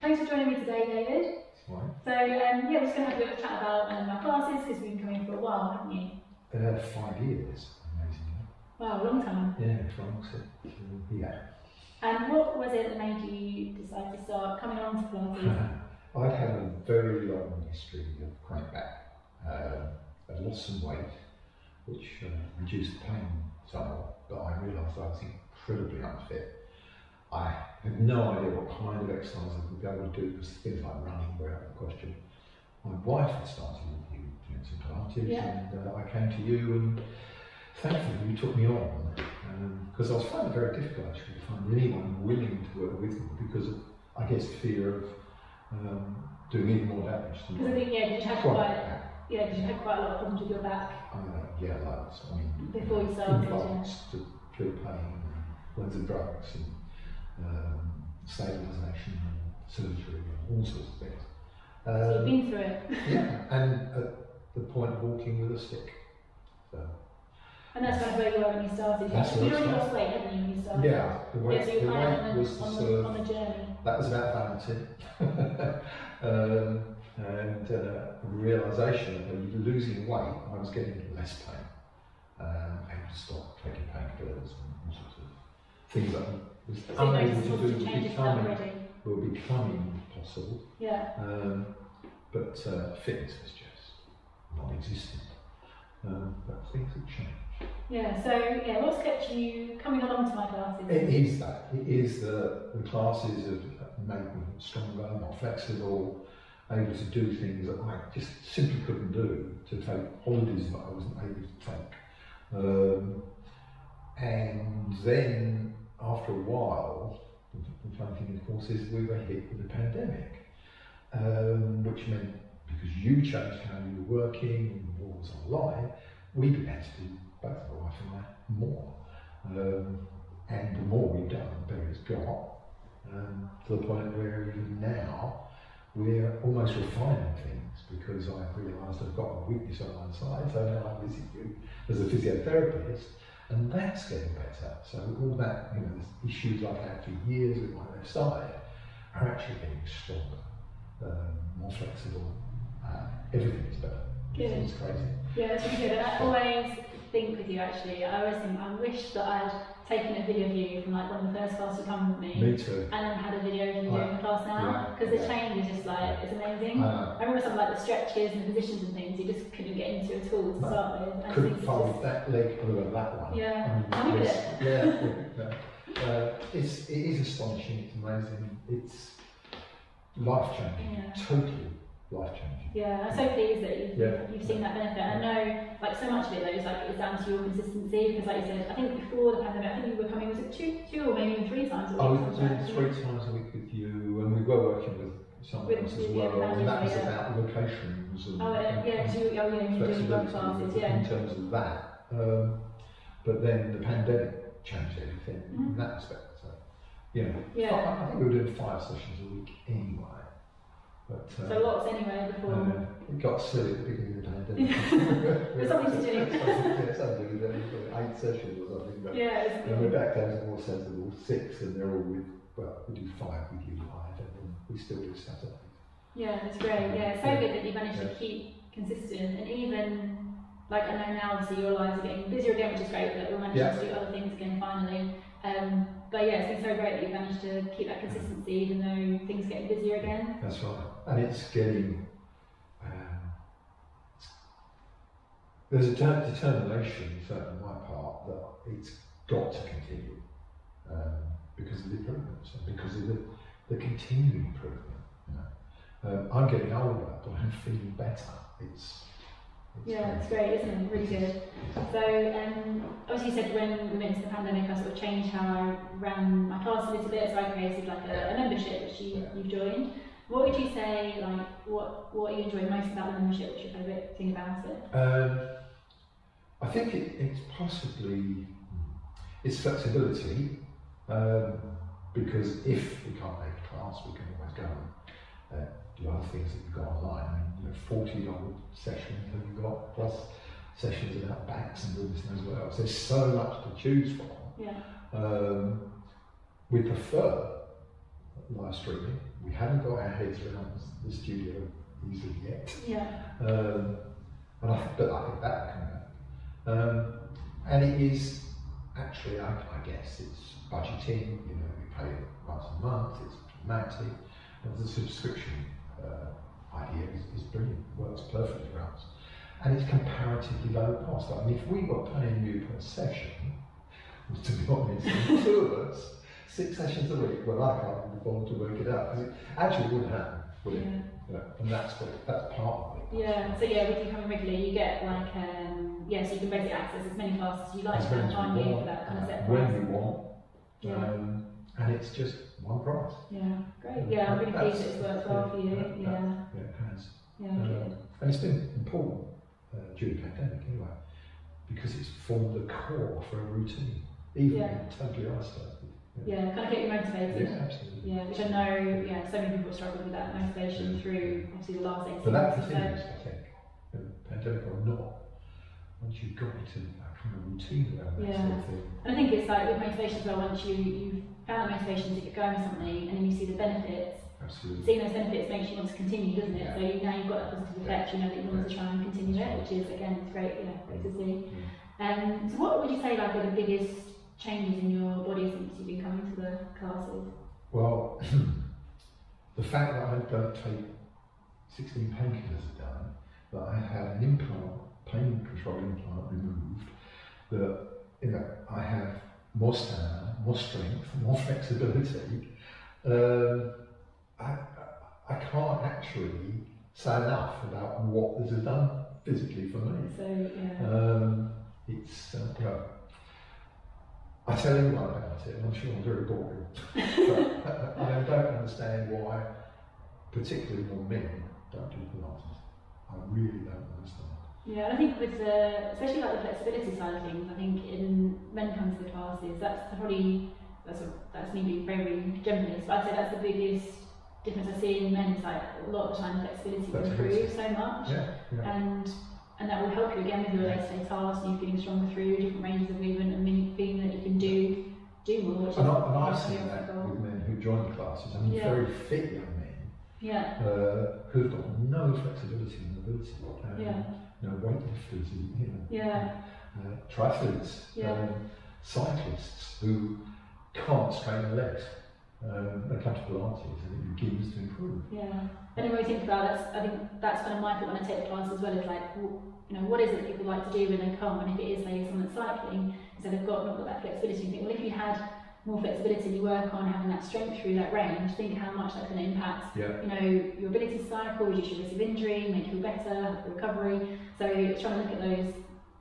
Thanks for joining me today, David. Right. So, yeah, we're just going to have a bit of a chat about my classes, because we've been coming for a while, haven't you? 5 years, amazingly. Wow, a long time. Yeah, long so, yeah. And what was it that made you decide to start coming on to Pilates? I'd had a very long history of chronic back. I lost some weight, which reduced the pain somewhat, but I realised I was incredibly unfit. I had no idea what kind of exercise I would be able to do, because things like running were out of the question. My wife had started with you doing some Pilates, and I came to you, and thankfully you took me on, because I was finding it very difficult actually to find anyone willing to work with me, because of, I guess, fear of doing even more damage to me. Because I think, did you have quite a lot of problems with your back? Yeah, loads. I mean, before you started, implants to cure pain, and loads of drugs, and stabilisation, and surgery, and all sorts of things. So you've been through it. Yeah, and at the point of walking with a stick. So. And that's kind of where you were when you started. You'd already lost weight, hadn't you, when you started? Yeah, the weight, so you're kind of was on the journey. That was about vanity. And realisation that losing weight, I was getting less pain. Able to stop taking painkillers and all sorts of things that I was unable to do were becoming possible. Yeah. But fitness was just non-existent. But things have changed. Yeah, so what's kept you coming along to my classes? It is that. It is the classes have made me stronger, more flexible, able to do things that I just simply couldn't do, to take holidays that I wasn't able to take. And then after a while, the funny thing of course is we were hit with the pandemic, which meant because you changed how you were working and what was online, we began to do, both my wife and I, more. And the more we've done, the better it's got, to the point where even now we're almost refining things, because I've realised I've got a weakness on one side, so now I visit you as a physiotherapist, and that's getting better. So all that, the issues I've had for years with my left side are actually getting stronger, more flexible. Everything is better. Good. It's crazy. Yeah, that's really good. I always think with you actually, I always think I wish that I'd taken a video of you from like one of the first classes you come with me. Me too. And then had a video of you doing the class now, because the change is just like, it's amazing. I remember some like the stretches and the positions and things you just couldn't get into at all to start with. And couldn't find that leg over that one. Yeah, tell me with it. It is astonishing, it's amazing, it's life-changing, totally life-changing. Yeah, I'm so pleased that you've seen that benefit. And I know, like, so much of it though is like, it's down to your consistency, because like you said, I think before the pandemic, I think you were coming, was it two or maybe even 3 times a week? I was doing 3 times a week with you, and we were working with someone else as well, and that was about locations and because you were doing run classes, in terms of that. But then the pandemic changed everything in that aspect. So, I think we were doing 5 sessions a week anyway. But, so lots anyway before. It got silly at the beginning of the pandemic. There's something to do. Something to do. 8 sessions or something. But, and we're back down to more sensible 6, and they're all with, well, we do 5 with you live, and then we still do Saturdays. Yeah, that's great. Yeah, it's so good that you managed to keep consistent, and even, like, I know now obviously your lives are getting busier again, which is great, that we're managing to do other things again finally. But yeah, it's been so great that you've managed to keep that consistency even though things are getting busier again. That's right. And it's getting, there's a determination, certainly on my part, that it's got to continue because of the improvements and because of the continuing improvement. I'm getting older, but I'm feeling better. It's great, isn't it? Really good. So, obviously you said when we went into the pandemic, I sort of changed how I ran my class a little bit, so I created like a membership which you've joined. What would you say, like, what you enjoyed most about the membership? What's your favourite thing about it? I think it's possibly, it's flexibility, because if we can't make a class, we can always go and do other things that you've got online. I mean, 40 sessions have you got, plus sessions about backs and goodness knows what else. There's so much to choose from. We prefer live streaming. We haven't got heads around the studio easily yet. Yeah. But I think that will come out. And it is actually, I guess, it's budgeting. You know, we pay it once a month. It's automatic. And the subscription idea is brilliant. Works perfectly for us, and it's comparatively low cost. I mean, if we were paying you per session, to be honest, the two of us, 6 sessions a week, well, I can't even bother to work it out, because it actually wouldn't happen, would it? Yeah. And that's part of it. Yeah, so yeah, with you coming regularly, you get like, yeah, so you can basically access as many classes as you like, can't you, for that kind of set price. When you want, and it's just one price. Yeah, great. Yeah, I'm really pleased it's worked well for you. Yeah, it has. Yeah, good. And it's been important during the pandemic anyway, because it's formed the core for a routine, even when totally isolated. Yeah, kind of get you motivated. Yeah, absolutely. Yeah, which I know, so many people struggle with that motivation through obviously the last 18 months. But that continues, I think. Pandemic or not, once you've got into that kind of routine around that sort of thing. And I think it's like with motivation as well, once you've found the motivation to get going with something and then you see the benefits, seeing those benefits makes you want to continue, doesn't it? So now you've got that positive effect, you know that you want to try and continue it, which is, again, it's great, great to see. So what would you say like are the biggest changes in your body since you've been coming to the classes? Well, the fact that I don't take 16 painkillers a day, that I had an implant, pain control implant removed, that I have more stamina, more strength, more flexibility. I can't actually say enough about what this has done physically for me. So it's I tell everyone about it, and I'm sure I'm very boring. But I don't understand why, particularly more men, don't do Pilates. I really don't understand. Yeah, and I think with especially like the flexibility side of things, I think in men come to the classes, that's me being very generalist, but I'd say that's the biggest difference I see in men. Is like a lot of the time flexibility improves so much, and that will help you again with your day-to-day tasks, and you feeling stronger through different ranges of movement and feeling that you can do more. Which and I've seen that with men who join the classes. I mean, very fit young men who've got no flexibility and mobility. Weightlifters, triathletes, cyclists who can't strain their legs. They come to Pilates and it begins to improve. Yeah, and when we think about it, I think that's kind of my thought when I take the class as well, is like, what is it that people like to do when they come, and if it is, say, someone that's cycling, so they've not got that flexibility, you think, well, if you had more flexibility, you work on having that strength through that range, think how much that's going to impact, your ability to cycle, reduce your risk of injury, make you feel better, recovery. So it's trying to look at those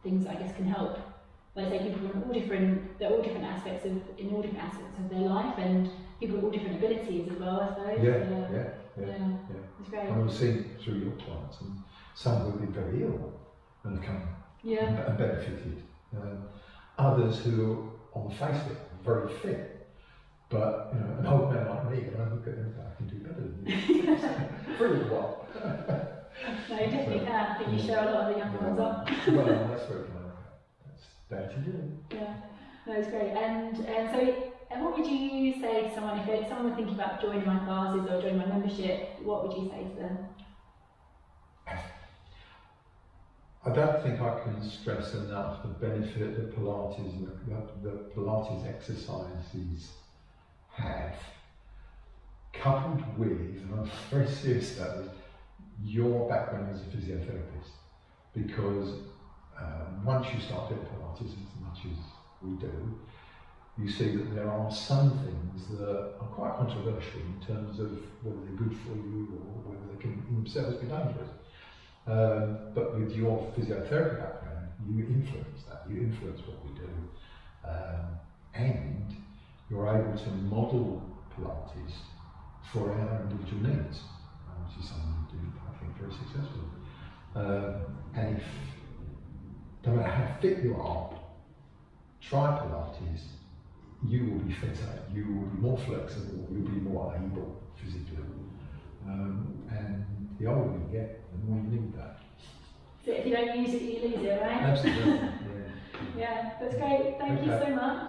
things that I guess can help. Like I say, people they're all different aspects of their life, and people with all different abilities as well, I suppose. It's great. I've seen through your clients, and some who have been very ill and have come and benefited. Others who, on the face of it, are very fit, but an old man like me, and I look at them and go, I can do better than you. For a little while. No, you definitely can. I think you show a lot of the younger ones up. Well, that's very kind. That's better to do. Yeah, no, it's great. And what would you say to someone if someone were thinking about joining my classes or joining my membership? What would you say to them? I don't think I can stress enough the benefit that Pilates and the Pilates exercises have, coupled with, and I'm very serious about this, your background as a physiotherapist. Because once you start doing Pilates as much as we do, you see that there are some things that are quite controversial in terms of whether they're good for you or whether they can in themselves be dangerous. But with your physiotherapy background, you influence that, you influence what we do, and you're able to model Pilates for our individual needs, which is something you do, I think, very successfully. And if, no matter how fit you are, try Pilates, you will be fitter, you will be more flexible, you'll be more able physically. And the older you get, the more you need that. So if you don't use it, you lose it, right? Absolutely. Yeah, that's great. Thank you so much.